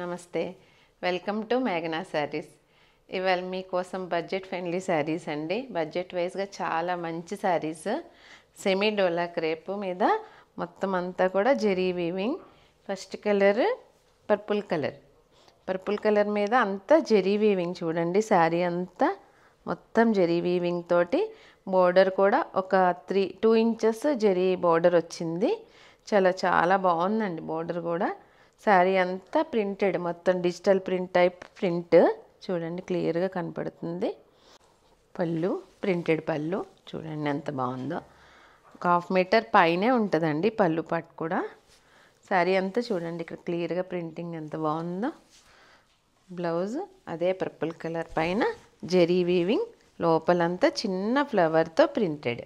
నమస్తే. Welcome to మేఘనా శారీస్. ఇవాళ మీకోసం బడ్జెట్ ఫ్రెండ్లీ శారీస్ అండి. బడ్జెట్ వైజ్గా చాలా మంచి శారీస్. సెమీ డోలా క్రేప్ మీద మొత్తం అంతా కూడా zari weaving. First colour purple colour మీద అంతా జెరీ వీవింగ్. చూడండి శారీ అంతా మొత్తం జెరీ వీవింగ్ తోటి బోర్డర్ కూడా ఒక 2 ఇంచెస్ జెరీ బోర్డర్ వచ్చింది. చాలా బాగుందండి బోర్డర్ కూడా. శారీ అంతా ప్రింటెడ్, మొత్తం డిజిటల్ ప్రింట్ టైప్ ప్రింట్ చూడండి క్లియర్గా కనపడుతుంది. పళ్ళు ప్రింటెడ్ పళ్ళు చూడండి ఎంత బాగుందో. 1/2 మీటర్ పైనే ఉంటుందండి పళ్ళు పట్టు కూడా. శారీ అంతా చూడండి ఇక్కడ క్లియర్గా ప్రింటింగ్ ఎంత బాగుందో. బ్లౌజ్ అదే పర్పుల్ కలర్ పైన జెరీ వీవింగ్, లోపలంతా చిన్న ఫ్లవర్తో printed.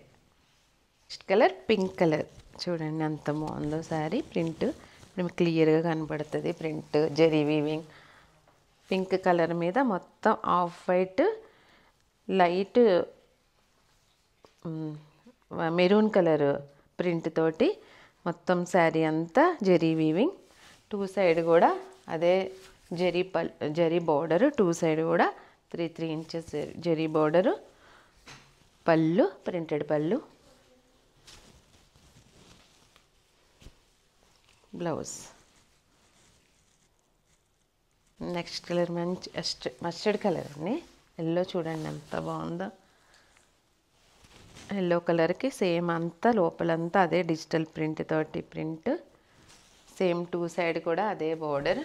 Next colour pink colour చూడండి ఎంత బాగుందో శారీ. ప్రింట్ ఇప్పుడు క్లియర్గా కనపడుతుంది. Print zari weaving pink colour మీద మొత్తం off white light maroon colour print తోటి మొత్తం శారీ అంతా జెరీ వీవింగ్. 2 సైడ్ కూడా అదే జెరీ బోర్డరు. 2 సైడ్ కూడా 3 ఇంచెస్ జెరీ బోర్డరు. పళ్ళు ప్రింటెడ్ పళ్ళు. బ్లౌజ్ నెక్స్ట్ కలర్ మంచి మస్టర్డ్ కలర్ అండి. ఎల్లో చూడండి ఎంత బాగుందో. ఎల్లో కలర్కి సేమ్ అంతా లోపలంతా అదే డిజిటల్ ప్రింట్ తోటి ప్రింట్. సేమ్ 2 సైడ్ కూడా అదే బోర్డర్.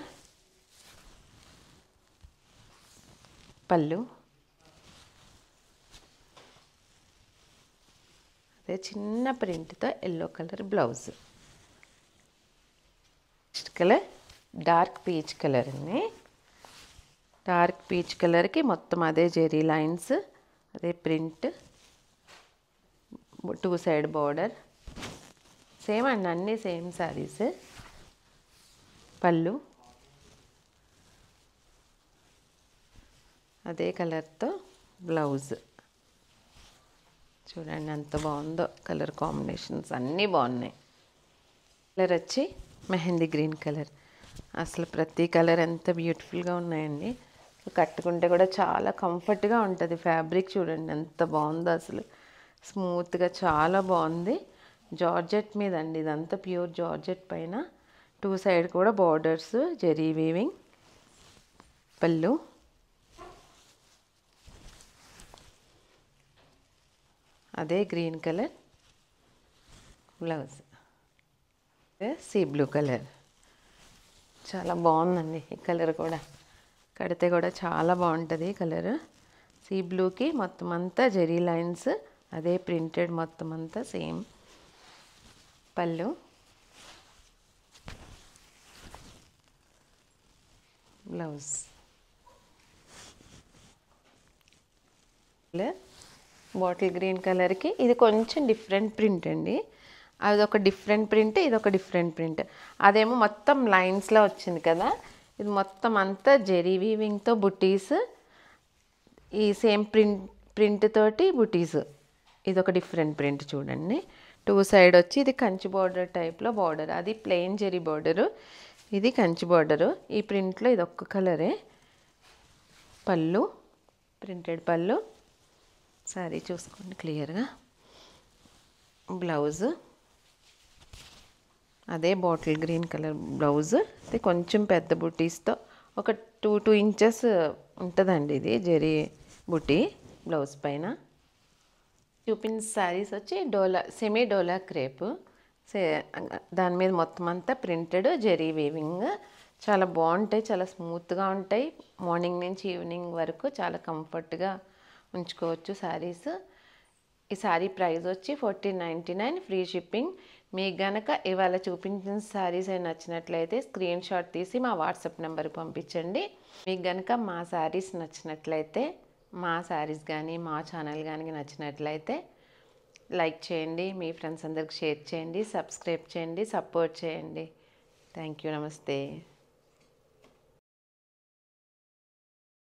పళ్ళు అదే చిన్న ప్రింట్తో yellow colour blouse. Next colour dark peach colour అండి. డార్క్ పీచ్ కలర్కి మొత్తం అదే జెరీ లైన్స్, అదే ప్రింట్, 2 సైడ్ బోర్డర్. సేమ్ అండి అన్నీ సేమ్ శారీస్. పళ్ళు అదే కలర్తో బ్లౌజ్. చూడండి ఎంత బాగుందో. కలర్ కాంబినేషన్స్ అన్నీ బాగున్నాయి. కలర్ వచ్చి మెహందీ గ్రీన్ కలర్. అసలు ప్రతి కలర్ ఎంత బ్యూటిఫుల్గా ఉన్నాయండి. కట్టుకుంటే కూడా చాలా కంఫర్ట్గా ఉంటుంది. ఫ్యాబ్రిక్ చూడండి ఎంత బాగుందో. అసలు స్మూత్గా చాలా బాగుంది. జార్జెట్ మీద అండి ఇదంతా ప్యూర్ జార్జెట్ పైన 2 సైడ్ కూడా బార్డర్స్ జెరీ వీవింగ్. పళ్ళు అదే green colour blouse. Sea blue colour చాలా బాగుందండి. ఈ కలర్ కూడా కడితే కూడా చాలా బాగుంటుంది ఈ కలర్. సీ బ్లూకి మొత్తం అంతా జెరీ లైన్స్, అదే ప్రింటెడ్ మొత్తం అంతా సేమ్. పళ్ళు బ్లౌజ్. బాటిల్ గ్రీన్ కలర్కి ఇది కొంచెం డిఫరెంట్ ప్రింట్ అండి. అదొక డిఫరెంట్ ప్రింట్, ఇదొక డిఫరెంట్ ప్రింట్. అదేమో మొత్తం లైన్స్లో వచ్చింది కదా, ఇది మొత్తం అంతా జెరీ వీవింగ్తో బుటీస్, ఈ సేమ్ ప్రింట్ తోటి బుటీస్. ఇదొక డిఫరెంట్ ప్రింట్ చూడండి. 2 సైడ్ వచ్చి ఇది కంచి బార్డర్ టైప్లో బార్డర్. అది ప్లెయిన్ జెరీ బార్డరు, ఇది కంచి బార్డరు. ఈ ప్రింట్లో ఇది ఒక్క కలరే. పళ్ళు ప్రింటెడ్ పళ్ళు. సారీ చూసుకోండి క్లియర్గా. బ్లౌజ్ అదే బాటిల్ గ్రీన్ కలర్ బ్లౌజ్. ఇది కొంచెం పెద్ద బుటీస్తో ఒక 2 ఇంచెస్ ఉంటుందండి ఇది జెరీ బుటీ బ్లౌజ్ పైన. చూపిన శారీస్ వచ్చి సెమీ డోలా క్రేప్. దాని మీద మొత్తం అంతా ప్రింటెడ్ జెరీ వీవింగ్. చాలా బాగుంటాయి, చాలా స్మూత్గా ఉంటాయి. మార్నింగ్ నుంచి ఈవినింగ్ వరకు చాలా కంఫర్ట్గా ఉంచుకోవచ్చు శారీస్. ఈ శారీ ప్రైస్ వచ్చి 1499 ఫ్రీ షిప్పింగ్. మీకు గనక ఇవాళ చూపించిన శారీస్ అవి నచ్చినట్లయితే స్క్రీన్ షాట్ తీసి మా వాట్సాప్ నెంబర్కి పంపించండి. మీకు గనక మా శారీస్ నచ్చినట్లయితే, మా శారీస్ కానీ మా ఛానల్ కానీ నచ్చినట్లయితే లైక్ చేయండి, మీ ఫ్రెండ్స్ అందరికి షేర్ చేయండి, సబ్స్క్రైబ్ చేయండి, సపోర్ట్ చేయండి. Thank you. నమస్తే.